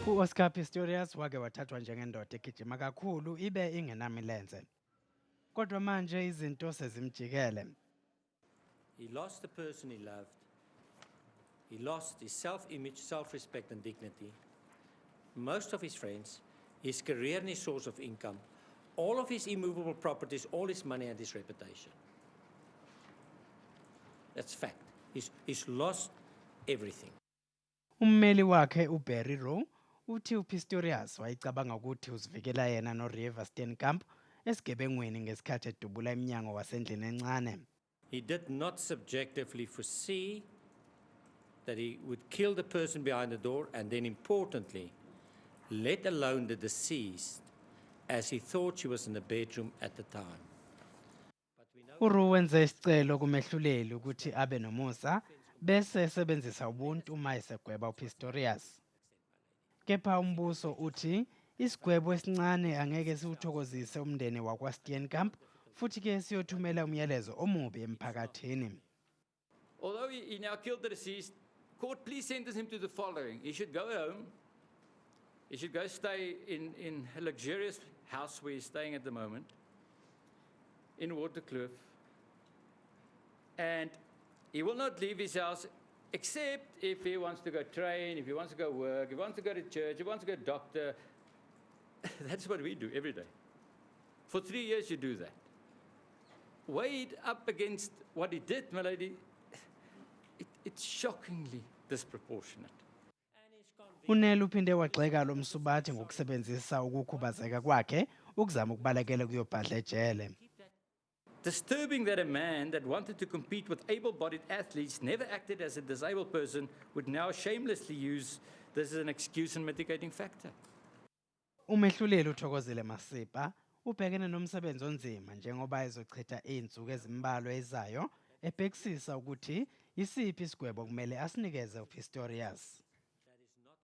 U-Oscar Pistorius wake wathathwa njengendoda egijima kakhulu ibe ingenamilenze. Kodwa manje izinto sezimjikele. He lost the person he loved. He lost his self-image, self-respect and dignity. Most of his friends, his career and his source of income, all of his immovable properties, all his money and his reputation. That's fact. He's lost everything. Ummeli wakhe uBarry Rowe uthi uPistorius wayicabanga ukuthi uzivikela yena noRiver Steenkamp esigebengweni ngesikhathi edubula eminyango wasendlini encane. He did not subjectively foresee that he would kill the person behind the door and then importantly, let alone the deceased as he thought she was in the bedroom at the time. uRowe wenze isicelo kumehluleli ukuthi abe nomusa bese esebenzisa ubuntu uma esegweba uPistorius. Kepha umbuso uthi isigwebo esincane angeke siwuthokozise umndeni wakwaSteenkamp futhi ke siyothumela umyalezo omubi emphakathini. Although he now killed the deceased, court please sentence him to the following. He should go home. He should go stay in a luxurious house where he's staying at the moment, in Waterkloof. And he will not leave his house except if he wants to go train, if he wants to go work, if he wants to go to church, if he wants to go doctor. That's what we do every day. For 3 years you do that. Weighed up against what he did, my lady, it's shockingly disproportionate. UNel uphinde wagxeka lo msubathi ngokusebenzisa ukukhubazeka kwakhe ukuzama ukubalekela kuyobhadla ejele. Disturbing that a man that wanted to compete with able-bodied athletes never acted as a disabled person would now shamelessly use this as an excuse and mitigating factor. Umehluleli uThokozile Masipa ubhekene nomsebenzi onzima njengoba ezochitha izinsuku ezimbalwa ezayo ebhekisisa ukuthi isiphi isigwebo kumele asinikeze uPistorius.